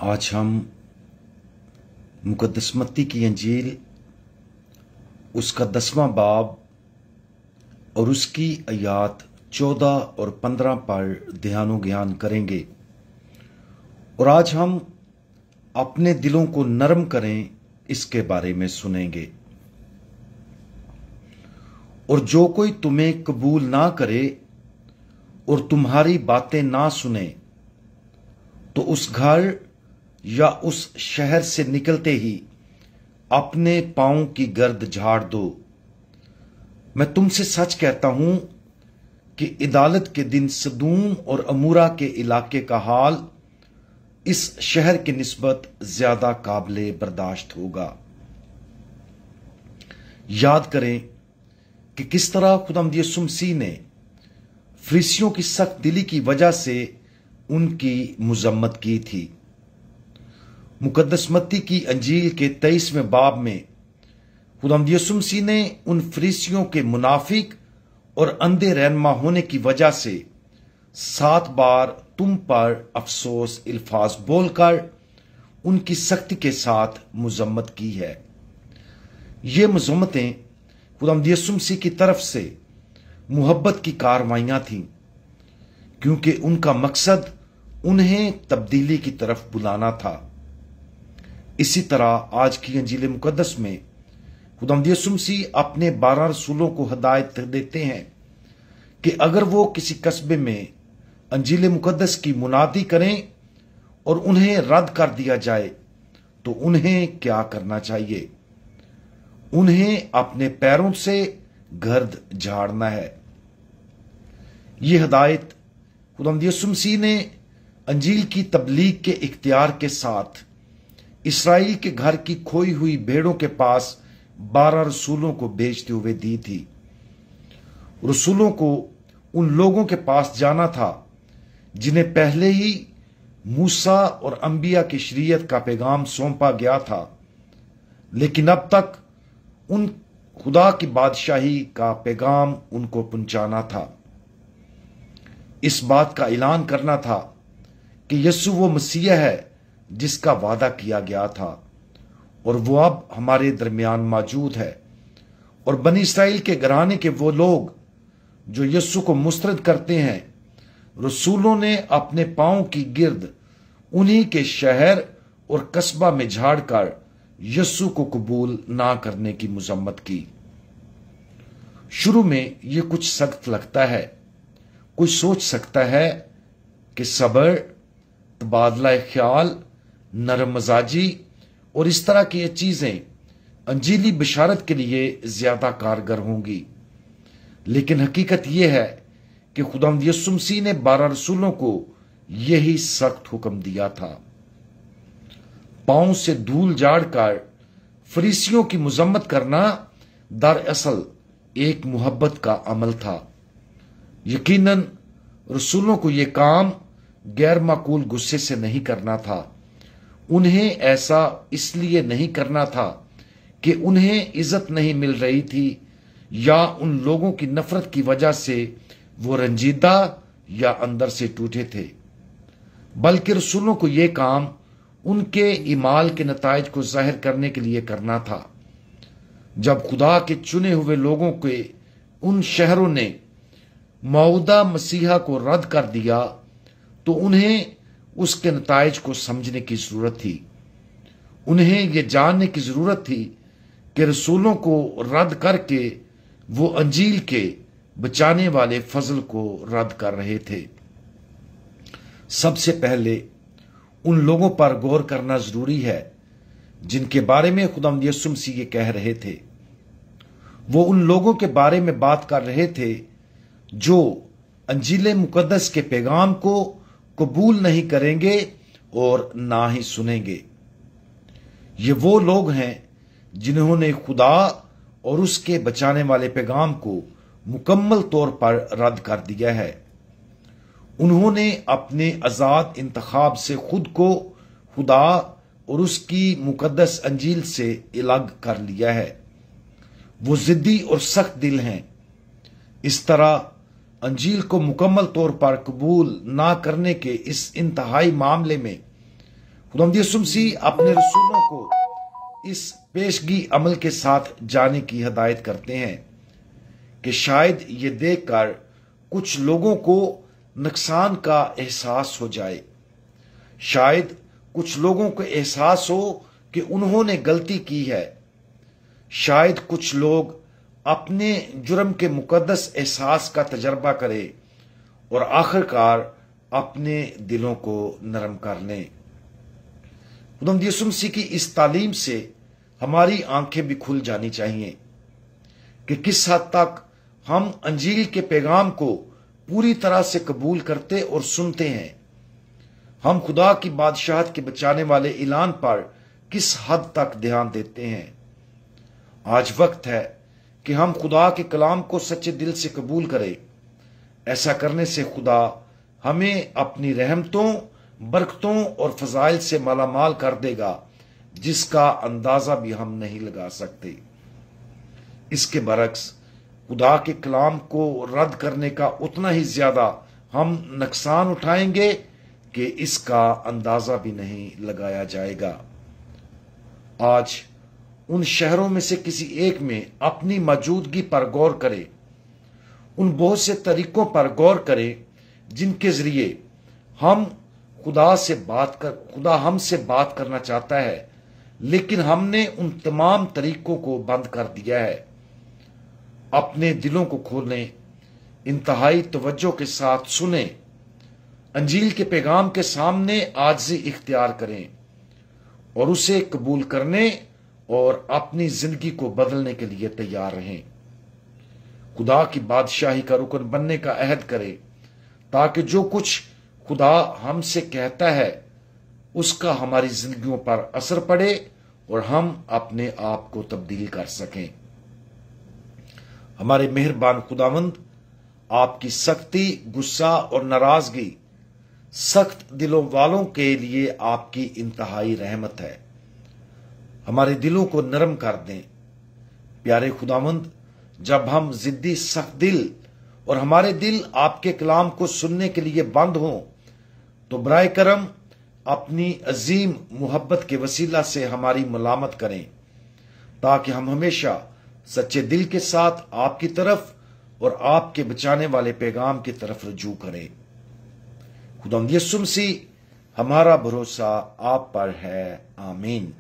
आज हम मुकद्दस मत्ती की अंजील उसका 10वां बाब और उसकी आयात 14 और 15 पर ध्यानो ज्ञान करेंगे। और आज हम अपने दिलों को नरम करें इसके बारे में सुनेंगे। और जो कोई तुम्हें कबूल ना करे और तुम्हारी बातें ना सुने तो उस घर या उस शहर से निकलते ही अपने पांव की गर्द झाड़ दो। मैं तुमसे सच कहता हूं कि अदालत के दिन सदूम और अमूरा के इलाके का हाल इस शहर की निस्बत ज्यादा काबिले बर्दाश्त होगा। याद करें कि किस तरह खुदावंद यीशु मसीह ने फरीसियों की सख्त दिली की वजह से उनकी मुजम्मत की थी। मुकद्दस मत्ती की अंजील के 23वें बाब में खुदावंद यीशु मसीह ने उन फरीसियों के मुनाफिक और अंधे रहनुमा होने की वजह से 7 बार तुम पर अफसोस अल्फाज बोलकर उनकी सख्ती के साथ मुजम्मत की है। ये मुजम्मतें खुदावंद यीशु मसीह की तरफ से मुहब्बत की कार्रवाइयां थीं, क्योंकि उनका मकसद उन्हें तब्दीली की तरफ बुलाना था। इसी तरह आज की अंजील मुकद्दस में खुदावंद यीशु मसीह अपने 12 रसूलों को हिदायत देते हैं कि अगर वो किसी कस्बे में अंजील मुकद्दस की मुनादी करें और उन्हें रद्द कर दिया जाए तो उन्हें क्या करना चाहिए। उन्हें अपने पैरों से गर्द झाड़ना है। यह हिदायत खुदावंद यीशु मसीह ने अंजील की तबलीग के इख्तियार के साथ इसराइल के घर की खोई हुई भेड़ों के पास 12 रसूलों को भेजते हुए दी थी। रसूलों को उन लोगों के पास जाना था जिन्हें पहले ही मूसा और अंबिया की शरीयत का पैगाम सौंपा गया था, लेकिन अब तक उन खुदा की बादशाही का पैगाम उनको पहुंचाना था। इस बात का ऐलान करना था कि यीशु वो मसीहा है जिसका वादा किया गया था और वो अब हमारे दरमियान मौजूद है। और बनी इस्राएल के घराने के वो लोग जो यीशु को मुस्तरद करते हैं, रसूलों ने अपने पांव की गिर्द उन्हीं के शहर और कस्बा में झाड़कर यीशु को कबूल ना करने की मुजम्मत की। शुरू में यह कुछ सख्त लगता है। कोई सोच सकता है कि सब्र, तबादला ख्याल, नरम मजाजी और इस तरह की ये चीजें अंजीली बशारत के लिए ज्यादा कारगर होंगी, लेकिन हकीकत यह है कि खुदावंद यीशु मसीह ने 12 रसूलों को यही सख्त हुक्म दिया था। पांव से धूल झाड़कर फरीसियों की मुजम्मत करना दरअसल एक मुहब्बत का अमल था। यकीनन रसूलों को यह काम गैर माकूल गुस्से से नहीं करना था। उन्हें ऐसा इसलिए नहीं करना था कि उन्हें इज्जत नहीं मिल रही थी या उन लोगों की नफरत की वजह से वो रंजीदा या अंदर से टूटे थे, बल्कि रसूलों को यह काम उनके ईमाल के नताइज को जाहिर करने के लिए करना था। जब खुदा के चुने हुए लोगों के उन शहरों ने मौदा मसीहा को रद्द कर दिया तो उन्हें उसके नताइज को समझने की जरूरत थी। उन्हें यह जानने की जरूरत थी कि रसूलों को रद्द करके वो अंजील के बचाने वाले फजल को रद्द कर रहे थे। सबसे पहले उन लोगों पर गौर करना जरूरी है जिनके बारे में खुदावंद यीशु मसीह ये कह रहे थे। वो उन लोगों के बारे में बात कर रहे थे जो अंजील मुकद्दस के पैगाम को कबूल नहीं करेंगे और ना ही सुनेंगे। ये वो लोग हैं जिन्होंने खुदा और उसके बचाने वाले पैगाम को मुकम्मल तौर पर रद्द कर दिया है। उन्होंने अपने आजाद इंतखाब से खुद को खुदा और उसकी मुकद्दस अंजील से अलग कर लिया है। वो जिद्दी और सख्त दिल हैं। इस तरह अंजील को मुकम्मल तौर पर कबूल ना करने के इस इंतहाई मामले में खुदावंद यीशु मसीह अपने रसूलों को इस पेशगी अमल के साथ जाने की हिदायत करते हैं कि शायद ये देखकर कुछ लोगों को नुकसान का एहसास हो जाए, शायद कुछ लोगों को एहसास हो कि उन्होंने गलती की है, शायद कुछ लोग अपने जुर्म के मुकद्दस एहसास का तजर्बा करें और आखिरकार अपने दिलों को नरम कर लें। खुदावंद यीशु मसीह की इस तालीम से हमारी आंखें भी खुल जानी चाहिए कि किस हद तक हम अंजील के पैगाम को पूरी तरह से कबूल करते और सुनते हैं। हम खुदा की बादशाहत के बचाने वाले ऐलान पर किस हद तक ध्यान देते हैं। आज वक्त है कि हम खुदा के कलाम को सच्चे दिल से कबूल करें। ऐसा करने से खुदा हमें अपनी रहमतों, बरकतों और फजाइल से मालामाल कर देगा, जिसका अंदाजा भी हम नहीं लगा सकते। इसके बरक्स खुदा के कलाम को रद्द करने का उतना ही ज्यादा हम नुकसान उठाएंगे कि इसका अंदाजा भी नहीं लगाया जाएगा। आज उन शहरों में से किसी एक में अपनी मौजूदगी पर गौर करें। उन बहुत से तरीकों पर गौर करें जिनके जरिए खुदा हमसे बात करना चाहता है, लेकिन हमने उन तमाम तरीकों को बंद कर दिया है। अपने दिलों को खोलें, इंतहाई तवज्जो के साथ सुने, अंजील के पैगाम के सामने आजिज़ी इख्तियार करें और उसे कबूल करने और अपनी जिंदगी को बदलने के लिए तैयार रहें। खुदा की बादशाही का रुकन बनने का अहद करें ताकि जो कुछ खुदा हमसे कहता है उसका हमारी जिंदगियों पर असर पड़े और हम अपने आप को तब्दील कर सकें। हमारे मेहरबान खुदावंद, आपकी सख्ती, गुस्सा और नाराजगी सख्त दिलों वालों के लिए आपकी इंतहाई रहमत है। हमारे दिलों को नरम कर दें। प्यारे खुदावंद, जब हम जिद्दी, सख्त दिल और हमारे दिल आपके कलाम को सुनने के लिए बंद हों, तो बराए करम अपनी अजीम मोहब्बत के वसीला से हमारी मलामत करें, ताकि हम हमेशा सच्चे दिल के साथ आपकी तरफ और आपके बचाने वाले पैगाम की तरफ रुजू करें। खुदावंद यीशु मसीह, हमारा भरोसा आप पर है। आमीन।